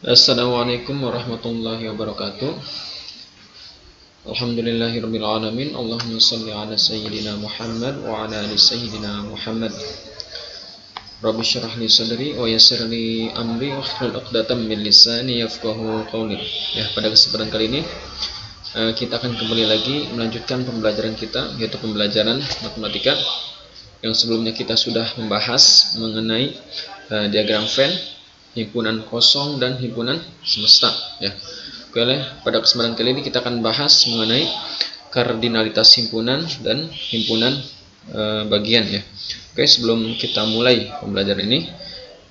Assalamualaikum warahmatullahi wabarakatuh. Alhamdulillahirabbil alamin. Allahumma shalli ala sayyidina Muhammad wa ala ali sayyidina Muhammad. Rabbi shrah li sadri wa yassir li amri wahlul 'uqdatam min lisani yafqahu qawli. Ya, pada kesempatan kali ini kita akan kembali lagi melanjutkan pembelajaran kita, yaitu pembelajaran matematika. Yang sebelumnya kita sudah membahas mengenai diagram Venn, himpunan kosong dan himpunan semesta, ya. Oke, pada kesempatan kali ini kita akan bahas mengenai kardinalitas himpunan dan himpunan bagian, ya. Oke, sebelum kita mulai pembelajaran ini,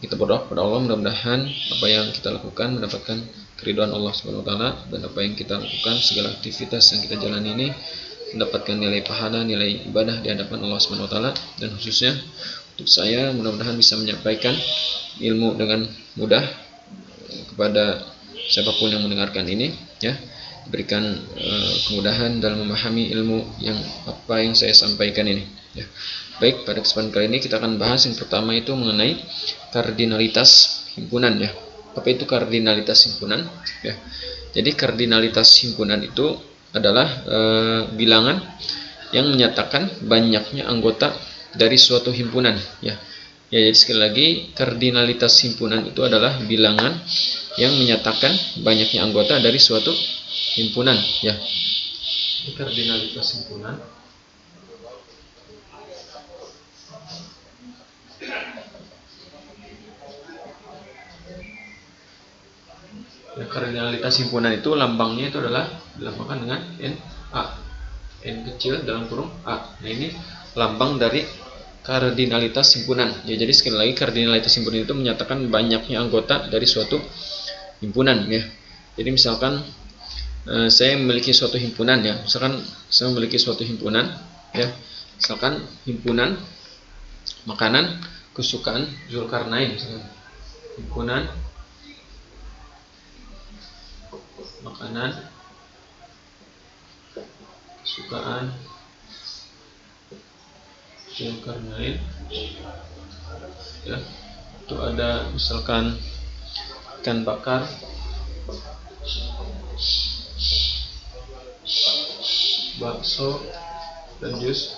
kita berdoa kepada Allah, mudah-mudahan apa yang kita lakukan mendapatkan keridhaan Allah Subhanahu wa taala, dan apa yang kita lakukan, segala aktivitas yang kita jalani ini mendapatkan nilai pahala, nilai ibadah di hadapan Allah Subhanahu wa taala. Dan khususnya untuk saya, mudah-mudahan bisa menyampaikan ilmu dengan mudah kepada siapapun yang mendengarkan ini, ya. Berikan kemudahan dalam memahami ilmu yang apa yang saya sampaikan ini, ya. Baik, pada kesempatan kali ini kita akan bahas yang pertama, itu mengenai kardinalitas himpunan, ya. Apa itu kardinalitas himpunan, ya? Jadi kardinalitas himpunan itu adalah bilangan yang menyatakan banyaknya anggota dari suatu himpunan, ya. Ya, jadi sekali lagi, kardinalitas himpunan itu adalah bilangan yang menyatakan banyaknya anggota dari suatu himpunan, ya. Kardinalitas himpunan ya, kardinalitas himpunan itu lambangnya itu adalah dilambangkan dengan NA, N kecil dalam kurung A. Nah, ini lambang dari kardinalitas himpunan, ya. Jadi sekali lagi, kardinalitas himpunan itu menyatakan banyaknya anggota dari suatu himpunan, ya. Jadi misalkan saya memiliki suatu himpunan, ya. Misalkan saya memiliki suatu himpunan, ya. Misalkan himpunan makanan kesukaan Zulkarnain, misalkan. Himpunan makanan kesukaan Zulkarnain, ya. Itu ada misalkan ikan bakar, bakso, dan jus.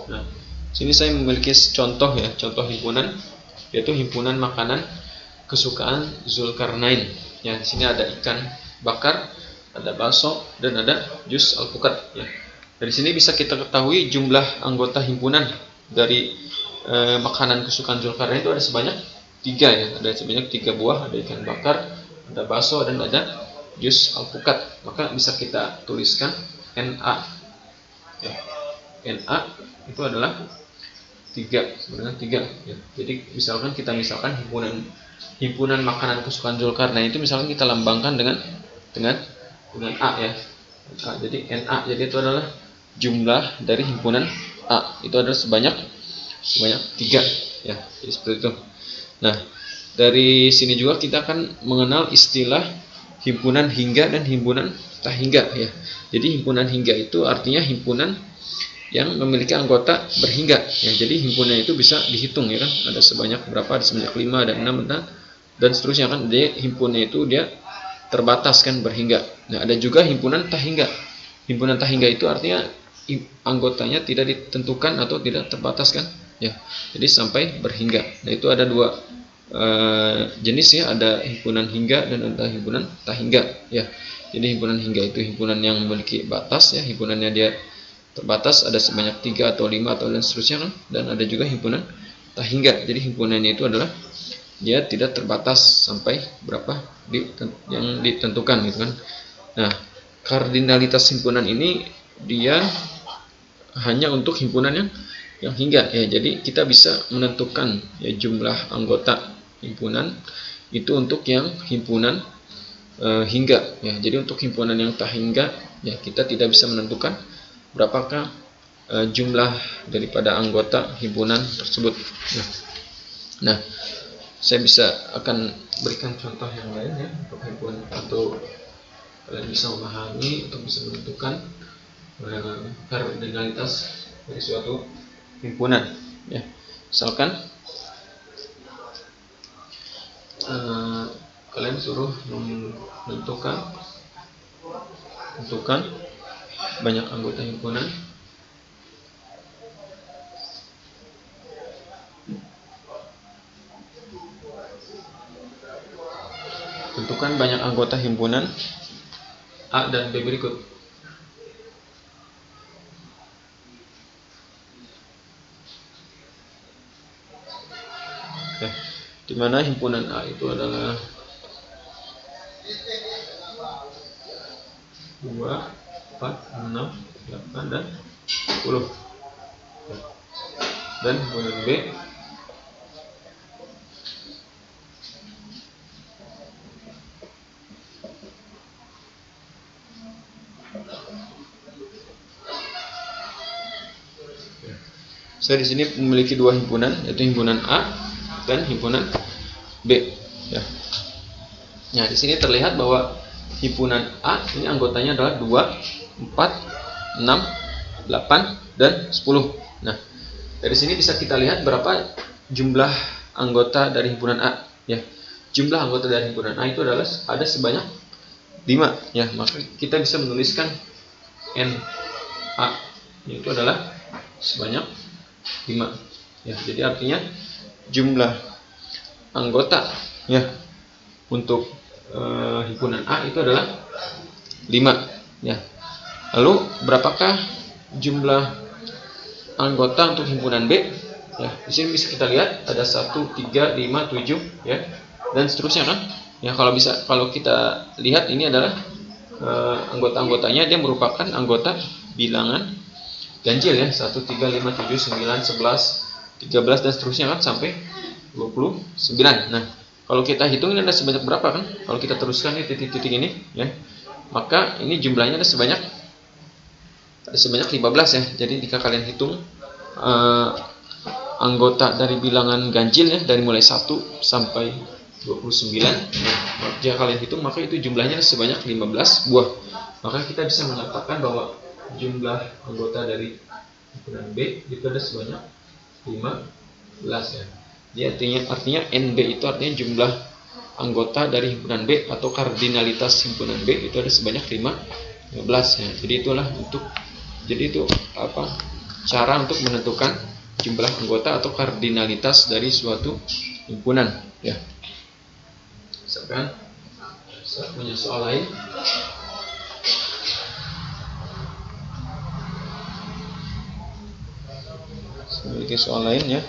Nah, sini saya memiliki contoh, ya, contoh himpunan, yaitu himpunan makanan kesukaan Zulkarnain. Ya, di sini ada ikan bakar, ada bakso, dan ada jus alpukat, ya. Dari sini bisa kita ketahui jumlah anggota himpunan dari makanan kesukaan Zulkarnain itu ada sebanyak 3, ya. Ada sebanyak 3 buah, ada ikan bakar, ada bakso, dan ada jus alpukat. Maka bisa kita tuliskan NA, ya. NA itu adalah 3, sebenarnya 3, ya. Jadi misalkan himpunan makanan kesukaan Zulkarnain itu misalkan kita lambangkan dengan A, ya. A, jadi NA, jadi itu adalah jumlah dari himpunan A, itu adalah sebanyak 3, ya. Jadi seperti itu. Nah, dari sini juga kita akan mengenal istilah himpunan hingga dan himpunan tak hingga, ya. Jadi himpunan hingga itu artinya himpunan yang memiliki anggota berhingga, ya. Jadi himpunan itu bisa dihitung, ya kan, ada sebanyak berapa, ada sebanyak 5, ada 6, dan seterusnya, kan. Jadi himpunan itu dia terbatas, kan, berhingga. Nah, ada juga himpunan tak hingga. Himpunan tak hingga itu artinya anggotanya tidak ditentukan atau tidak terbatas, kan, ya. Jadi sampai berhingga. Nah, itu ada 2 jenis, ya. Ada himpunan hingga dan ada himpunan tak hingga, ya. Jadi himpunan hingga itu himpunan yang memiliki batas, ya. Himpunannya dia terbatas, ada sebanyak 3 atau 5 atau dan seterusnya, kan. Dan ada juga himpunan tak hingga. Jadi himpunannya itu adalah dia tidak terbatas sampai berapa yang ditentukan, gitu, kan. Nah, kardinalitas himpunan ini dia hanya untuk himpunan yang hingga, ya. Jadi kita bisa menentukan, ya, jumlah anggota himpunan itu untuk yang himpunan hingga, ya. Jadi untuk himpunan yang tak hingga, ya, kita tidak bisa menentukan berapakah jumlah daripada anggota himpunan tersebut. Nah, saya akan berikan contoh yang lain, ya, untuk himpunan, atau kalian bisa memahami untuk bisa menentukan kardinalitas dari suatu himpunan, ya. Misalkan kalian suruh menentukan banyak anggota himpunan. Tentukan banyak anggota himpunan A dan B berikut. Di mana himpunan A itu adalah 2, 4, 6, 8, dan 10. Dan himpunan B saya di sini memiliki dua himpunan, yaitu himpunan A dan himpunan B. Ya. Nah, di sini terlihat bahwa himpunan A ini anggotanya adalah 2, 4, 6, 8, dan 10. Nah, dari sini bisa kita lihat berapa jumlah anggota dari himpunan A. Ya, jumlah anggota dari himpunan A itu adalah ada sebanyak 5. Ya, maka kita bisa menuliskan NA itu adalah sebanyak 5. Ya, jadi artinya jumlah anggota ya untuk himpunan A itu adalah 5. Ya. Lalu berapakah jumlah anggota untuk himpunan B? Ya, di sini bisa kita lihat ada 1, 3, 5, 7 ya, dan seterusnya kan. Ya, kalau kita lihat ini adalah anggota-anggotanya, dia merupakan anggota bilangan ganjil ya, 1, 3, 5, 7, 9, 11, 13 dan seterusnya kan sampai 29. Nah, kalau kita hitung ini ada sebanyak berapa kan? Kalau kita teruskan ini titik-titik ini ya, maka ini jumlahnya ada sebanyak 15 ya. Jadi jika kalian hitung anggota dari bilangan ganjil ya, dari mulai 1 sampai 29, jika kalian hitung maka itu jumlahnya sebanyak 15 buah. Maka kita bisa mengatakan bahwa jumlah anggota dari himpunan B itu ada sebanyak 15 ya. Jadi artinya NB itu artinya jumlah anggota dari himpunan B atau kardinalitas himpunan B itu ada sebanyak 15 ya. Jadi itu cara untuk menentukan jumlah anggota atau kardinalitas dari suatu himpunan ya. Misalkan saya punya soal lain. Memiliki soal lain ya.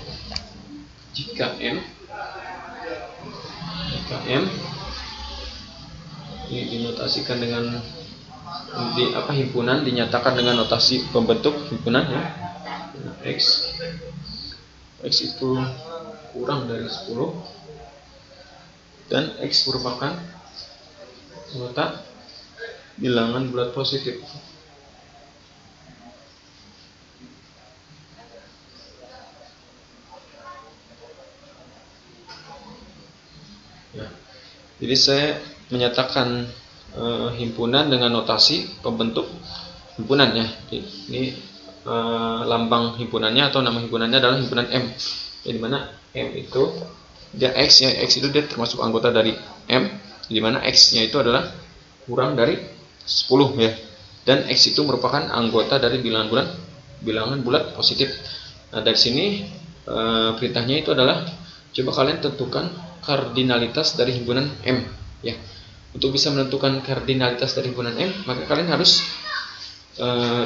Jika M ini dinotasikan dengan himpunan dinyatakan dengan notasi pembentuk himpunan ya. X itu kurang dari 10 dan X merupakan anggota bilangan bulat positif. Ya. Jadi saya menyatakan himpunan dengan notasi pembentuk himpunan ya. Ini lambang himpunannya atau nama himpunannya adalah himpunan M. Ya, dimana M itu dia X ya, X itu dia termasuk anggota dari M, dimana X-nya itu adalah kurang dari 10 ya. Dan X itu merupakan anggota dari bilangan bulat positif. Nah, dari sini perintahnya itu adalah coba kalian tentukan kardinalitas dari himpunan M ya. Untuk bisa menentukan kardinalitas dari himpunan M, maka kalian harus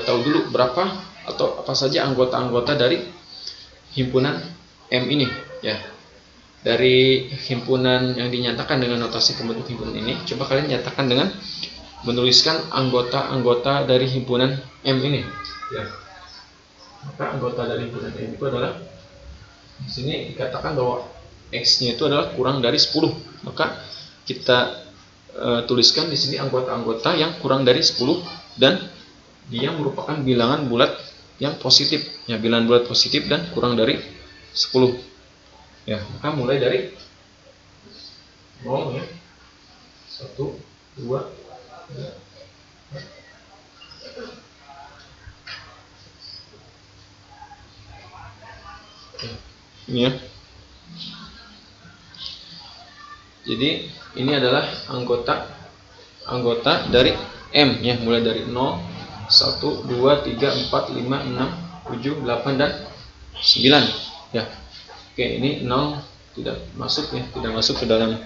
tahu dulu berapa atau apa saja anggota-anggota dari himpunan M ini ya. Dari himpunan yang dinyatakan dengan notasi pembentuk himpunan ini, coba kalian nyatakan dengan menuliskan anggota-anggota dari himpunan M ini ya. Maka anggota dari himpunan M itu adalah, di sini dikatakan bahwa X-nya itu adalah kurang dari 10. Maka kita tuliskan di sini anggota-anggota yang kurang dari 10 dan dia merupakan bilangan bulat yang positif ya, bilangan bulat positif dan kurang dari 10 ya. Maka mulai dari 0 ya, 1, 2, 3 ini ya. Jadi ini adalah anggota dari M ya, mulai dari 0, 1, 2, 3, 4, 5, 6, 7, 8 dan 9 ya. Oke, ini 0 tidak masuk ya, tidak masuk ke dalam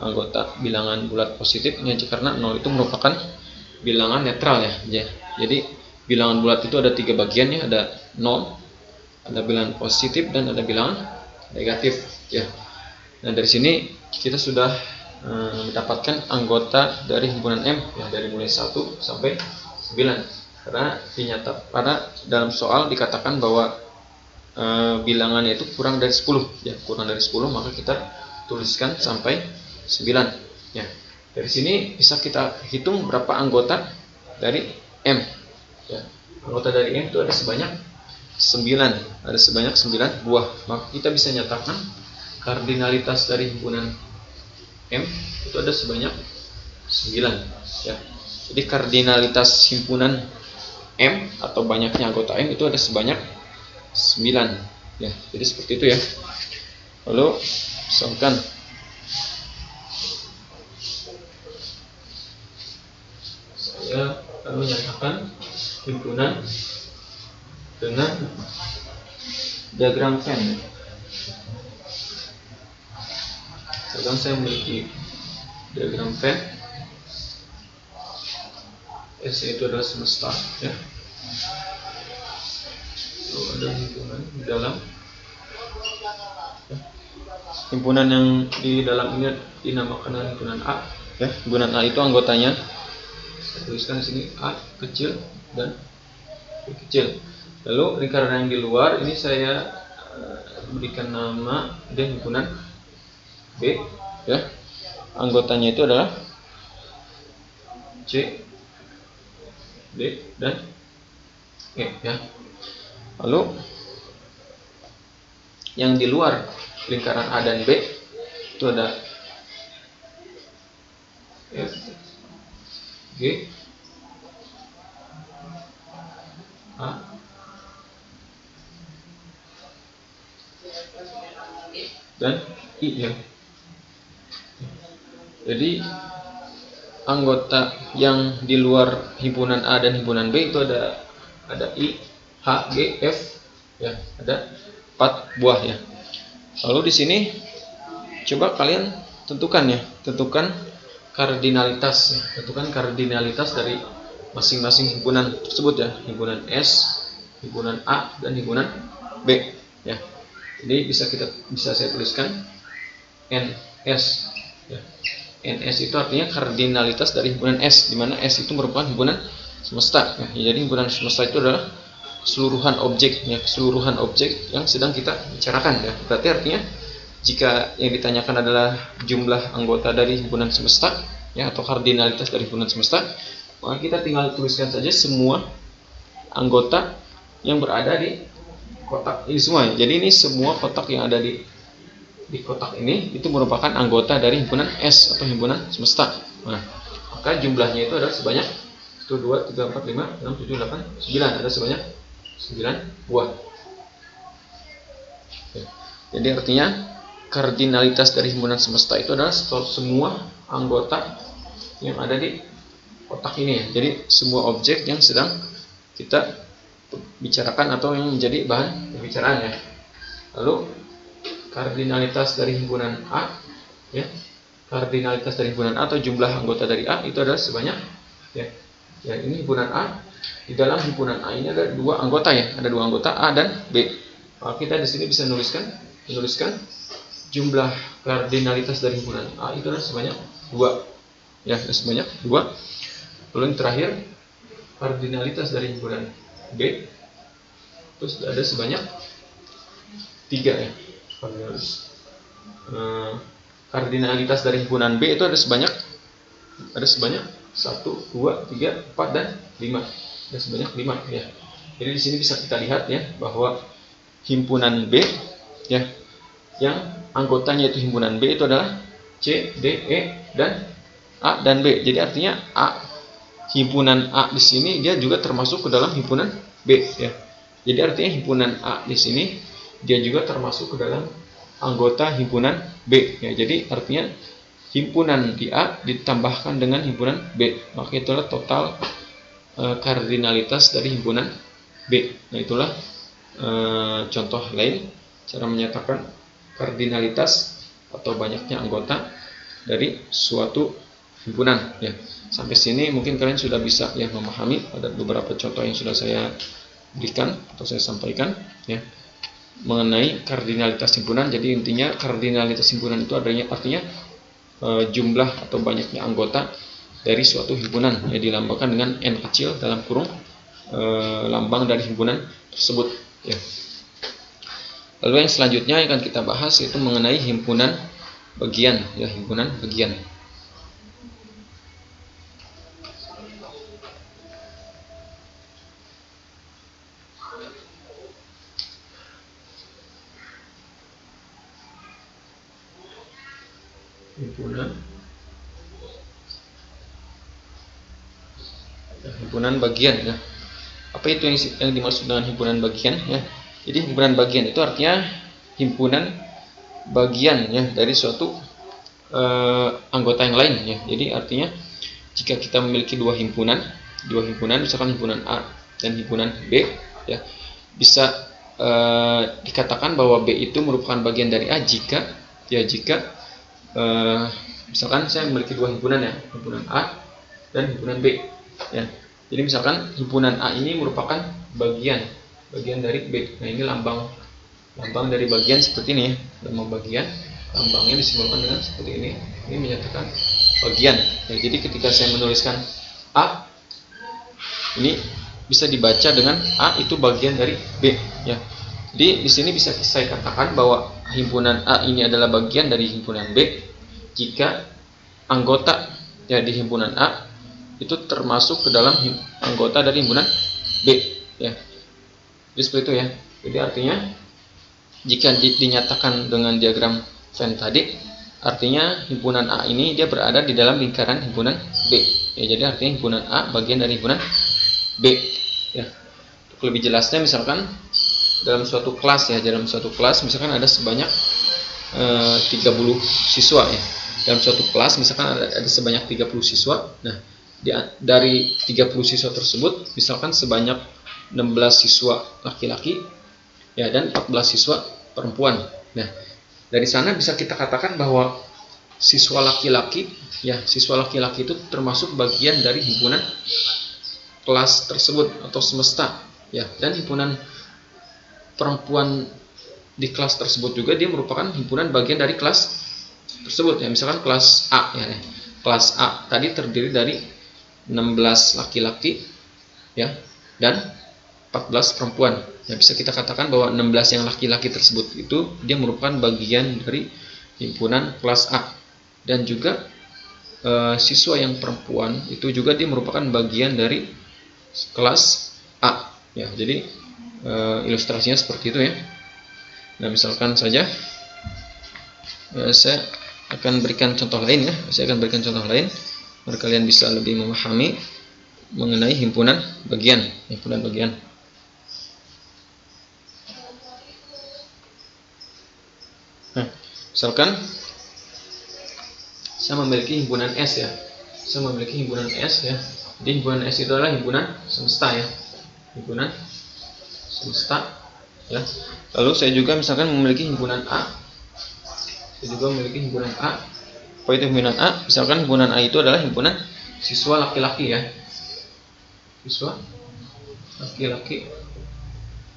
anggota bilangan bulat positif ini aja, karena 0 itu merupakan bilangan netral ya. Jadi bilangan bulat itu ada 3 bagian ya, ada 0, ada bilangan positif dan ada bilangan negatif ya. Nah, dari sini kita sudah mendapatkan anggota dari himpunan M ya, dari mulai 1 sampai 9. Karena dalam soal dikatakan bahwa bilangannya itu kurang dari 10 ya, kurang dari 10, maka kita tuliskan sampai 9 ya. Dari sini bisa kita hitung berapa anggota dari M ya. Anggota dari M itu ada sebanyak 9, ada sebanyak 9 buah. Maka kita bisa nyatakan kardinalitas dari himpunan M itu ada sebanyak 9 ya. Jadi kardinalitas himpunan M atau banyaknya anggota M itu ada sebanyak 9 ya. Jadi seperti itu ya. Lalu misalkan saya akan menyatakan himpunan dengan diagram Venn. Sekarang saya memiliki diagram Venn. S itu adalah semesta ya. Lalu ada himpunan di dalam ya. Himpunan yang di dalam ini dinamakan himpunan A ya. Himpunan A itu anggotanya, saya tuliskan di sini A kecil dan B kecil. Lalu lingkaran yang di luar ini saya berikan nama dan himpunan B ya. Anggotanya itu adalah C, D dan E ya. Lalu yang di luar lingkaran A dan B itu ada F, G, A, dan I ya. Jadi anggota yang di luar himpunan A dan himpunan B itu ada I, H, G, F ya, ada 4 buah ya. Lalu di sini coba kalian tentukan kardinalitas dari masing-masing himpunan tersebut ya, himpunan S, himpunan A dan himpunan B ya. Jadi bisa saya tuliskan NS ya. NS itu artinya kardinalitas dari himpunan S, di mana S itu merupakan himpunan semesta ya. Jadi himpunan semesta itu adalah keseluruhan objek ya, keseluruhan objek yang sedang kita bicarakan ya. Berarti artinya jika yang ditanyakan adalah jumlah anggota dari himpunan semesta ya, atau kardinalitas dari himpunan semesta, maka kita tinggal tuliskan saja semua anggota yang berada di kotak ini semua ya. Jadi ini semua kotak yang ada di kotak ini itu merupakan anggota dari himpunan S atau himpunan semesta. Nah, maka jumlahnya itu adalah sebanyak 1, 2, 3, 4, 5, 6, 7, 8, 9. Ada sebanyak 9 buah. Jadi artinya kardinalitas dari himpunan semesta itu adalah semua anggota yang ada di kotak ini ya. Jadi semua objek yang sedang kita bicarakan atau yang menjadi bahan pembicaraan ya. Lalu kardinalitas dari himpunan A ya, kardinalitas dari himpunan A atau jumlah anggota dari A itu adalah sebanyak ya. Ya, ini himpunan A. Di dalam himpunan A ini ada 2 anggota ya, ada 2 anggota A dan B. Maka kita di sini bisa menuliskan jumlah kardinalitas dari himpunan A itu adalah sebanyak 2 ya, sebanyak 2. Lalu yang terakhir kardinalitas dari himpunan B terus ada sebanyak 3 ya. Kardinalitas dari himpunan B itu ada sebanyak 1, 2, 3, 4 dan 5. Ada sebanyak 5 ya. Jadi di sini bisa kita lihat ya bahwa himpunan B ya, yang anggotanya itu himpunan B itu adalah C, D, E dan A dan B. Jadi artinya himpunan A di sini dia juga termasuk ke dalam himpunan B ya. Jadi artinya himpunan A di sini dia juga termasuk ke dalam anggota himpunan B. Ya, jadi artinya himpunan di A ditambahkan dengan himpunan B, maka itulah total kardinalitas dari himpunan B. Nah, itulah contoh lain cara menyatakan kardinalitas atau banyaknya anggota dari suatu himpunan. Ya, sampai sini mungkin kalian sudah bisa ya memahami. Ada beberapa contoh yang sudah saya berikan atau saya sampaikan ya mengenai kardinalitas himpunan. Jadi intinya kardinalitas himpunan itu artinya jumlah atau banyaknya anggota dari suatu himpunan yang dilambangkan dengan N kecil dalam kurung lambang dari himpunan tersebut ya. Lalu yang selanjutnya yang akan kita bahas yaitu mengenai himpunan bagian ya, himpunan bagian. Himpunan bagian ya. Apa itu yang dimaksud dengan himpunan bagian ya? Jadi himpunan bagian itu artinya himpunan bagian ya dari suatu anggota yang lain ya. Jadi artinya jika kita memiliki dua himpunan misalkan himpunan A dan himpunan B ya, bisa dikatakan bahwa B itu merupakan bagian dari A jika misalkan saya memiliki dua himpunan ya, himpunan A dan himpunan B ya. Jadi misalkan himpunan A ini merupakan bagian dari B. Nah, ini lambang dari bagian seperti ini ya. Lambang bagian, lambangnya disimbolkan dengan seperti ini. Ini menyatakan bagian. Ya, jadi ketika saya menuliskan A, ini bisa dibaca dengan A itu bagian dari B ya. Jadi di sini bisa saya katakan bahwa himpunan A ini adalah bagian dari himpunan B jika anggota ya di himpunan A itu termasuk ke dalam anggota dari himpunan B ya. Jadi seperti itu ya. Jadi artinya jika dinyatakan dengan diagram Venn tadi, artinya himpunan A ini dia berada di dalam lingkaran himpunan B ya. Jadi artinya himpunan A bagian dari himpunan B ya. Untuk lebih jelasnya misalkan dalam suatu kelas ya, misalkan ada sebanyak 30 siswa ya. Dalam suatu kelas misalkan ada sebanyak 30 siswa. Nah, dari 30 siswa tersebut misalkan sebanyak 16 siswa laki-laki ya dan 14 siswa perempuan. Nah, dari sana bisa kita katakan bahwa siswa laki-laki itu termasuk bagian dari himpunan kelas tersebut atau semesta ya, dan himpunan perempuan di kelas tersebut juga dia merupakan himpunan bagian dari kelas tersebut ya. Misalkan kelas A ya. Kelas A tadi terdiri dari 16 laki-laki ya dan 14 perempuan. Ya, bisa kita katakan bahwa 16 yang laki-laki tersebut itu dia merupakan bagian dari himpunan kelas A, dan juga siswa yang perempuan itu juga dia merupakan bagian dari kelas A ya. Jadi ilustrasinya seperti itu ya. Nah, misalkan saja saya akan berikan contoh lain ya. Agar kalian bisa lebih memahami mengenai himpunan bagian. Nah, misalkan saya memiliki himpunan S ya. Jadi himpunan S itu adalah himpunan semesta ya. Himpunan semesta ya. Lalu saya juga misalkan memiliki himpunan A. Apa itu himpunan A? Misalkan himpunan A itu adalah himpunan siswa laki-laki ya. Siswa laki-laki.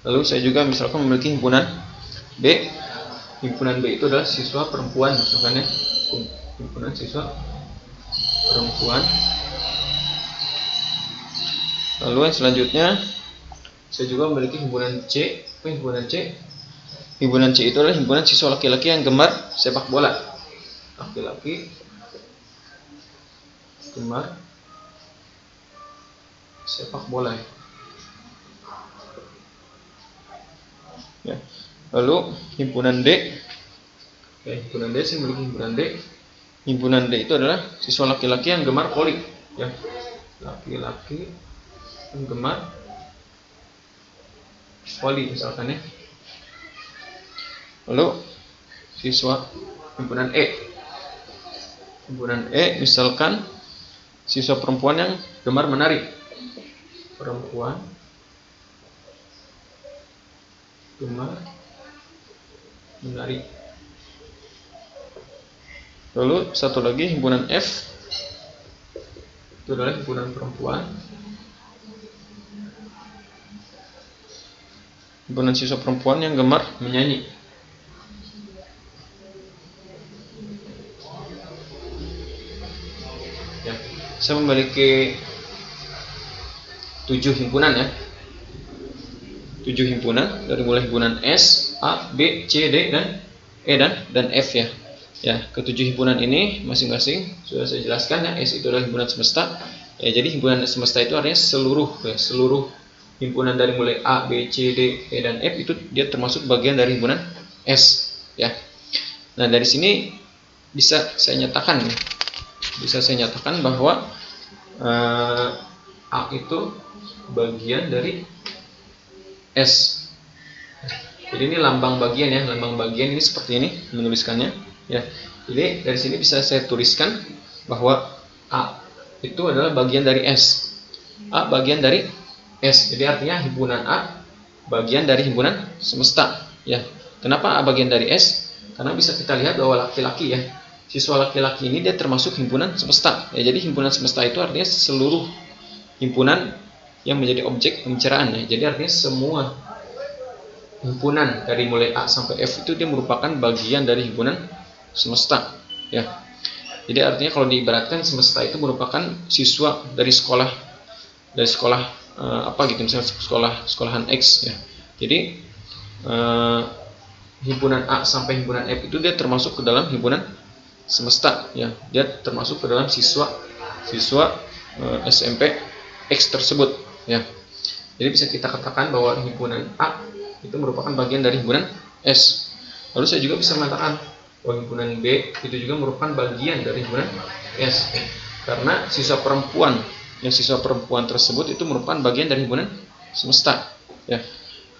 Lalu saya juga misalkan memiliki himpunan B. Himpunan B itu adalah siswa perempuan misalkan ya. Himpunan siswa perempuan. Lalu yang selanjutnya saya juga memiliki himpunan C. Apa himpunan C? Himpunan C itu adalah himpunan siswa laki-laki yang gemar sepak bola. Laki-laki gemar sepak bola ya. Lalu himpunan D. Himpunan D, saya memiliki himpunan D. Himpunan D itu adalah siswa laki-laki yang gemar voli ya. Laki-laki yang gemar voli misalkan ya. Lalu siswa himpunan E. Himpunan E misalkan siswa perempuan yang gemar menari. Perempuan gemar menari. Lalu satu lagi himpunan F, itu adalah himpunan perempuan. Himpunan siswa perempuan yang gemar menyanyi. Ya, saya memiliki 7 himpunan ya. 7 himpunan dari mulai himpunan S, A, B, C, D dan E dan F ya. Ya, ketujuh himpunan ini masing-masing sudah saya jelaskan ya. S itu adalah himpunan semesta. Ya, jadi himpunan semesta itu artinya seluruh himpunan dari mulai A, B, C, D, E dan F itu dia termasuk bagian dari himpunan S ya. Nah, dari sini bisa saya nyatakan ya. Bisa saya nyatakan bahwa A itu bagian dari S. Jadi ini lambang bagian ya, lambang bagian ini seperti ini menuliskannya ya. Jadi dari sini bisa saya tuliskan bahwa A itu adalah bagian dari S. A bagian dari S. Jadi artinya himpunan A bagian dari himpunan semesta ya. Kenapa A bagian dari S? Karena bisa kita lihat bahwa laki-laki ya, siswa laki-laki ini dia termasuk himpunan semesta ya. Jadi himpunan semesta itu artinya seluruh himpunan yang menjadi objek pembicaraan ya. Jadi artinya semua himpunan dari mulai A sampai F itu dia merupakan bagian dari himpunan semesta ya. Jadi artinya kalau diibaratkan semesta itu merupakan siswa dari sekolah apa gitu, misalnya sekolahan X ya. Jadi himpunan A sampai himpunan F itu dia termasuk ke dalam himpunan semesta ya. Dia termasuk ke dalam siswa SMP X tersebut ya. Jadi bisa kita katakan bahwa himpunan A itu merupakan bagian dari himpunan S. Lalu saya juga bisa mengatakan bahwa himpunan B itu juga merupakan bagian dari himpunan S. Karena siswa perempuan tersebut itu merupakan bagian dari himpunan semesta ya.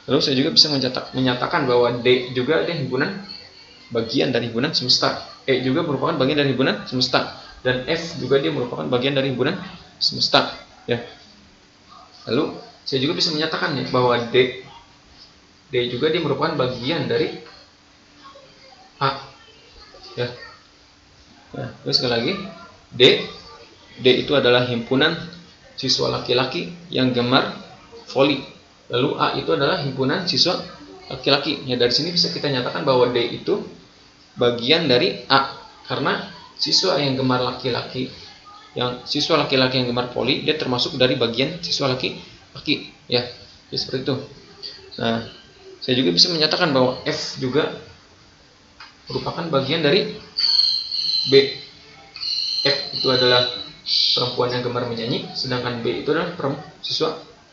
Lalu saya juga bisa menyatakan bahwa D juga ada himpunan bagian dari himpunan semesta. E juga merupakan bagian dari himpunan semesta, dan F juga dia merupakan bagian dari himpunan semesta ya. Lalu saya juga bisa menyatakan ya bahwa D juga dia merupakan bagian dari A ya. Terus sekali lagi D itu adalah himpunan siswa laki-laki yang gemar voli. Lalu A itu adalah himpunan siswa laki-laki ya. Dari sini bisa kita nyatakan bahwa D itu bagian dari A, karena siswa yang gemar laki-laki yang gemar voli dia termasuk dari bagian siswa laki-laki ya. Jadi seperti itu. Nah, saya juga bisa menyatakan bahwa F juga merupakan bagian dari B. F itu adalah perempuan yang gemar menyanyi, sedangkan B itu adalah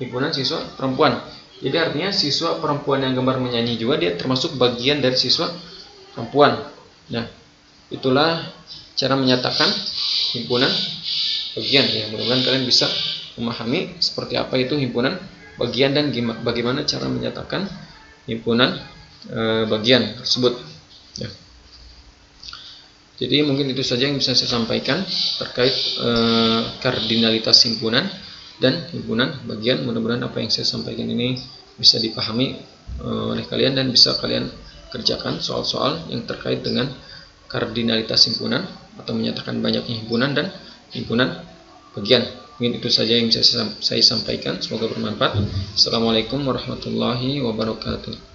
himpunan siswa perempuan. Jadi artinya siswa perempuan yang gemar menyanyi juga dia termasuk bagian dari siswa perempuan. Nah, itulah cara menyatakan himpunan bagian ya. Mudah-mudahan kalian bisa memahami seperti apa itu himpunan bagian dan bagaimana cara menyatakan himpunan bagian tersebut ya. Jadi mungkin itu saja yang bisa saya sampaikan terkait kardinalitas himpunan dan himpunan bagian. Mudah-mudahan apa yang saya sampaikan ini bisa dipahami oleh kalian dan bisa kalian kerjakan soal-soal yang terkait dengan kardinalitas himpunan atau menyatakan banyaknya himpunan dan himpunan bagian. Mungkin itu saja yang bisa saya sampaikan. Semoga bermanfaat. Assalamualaikum warahmatullahi wabarakatuh.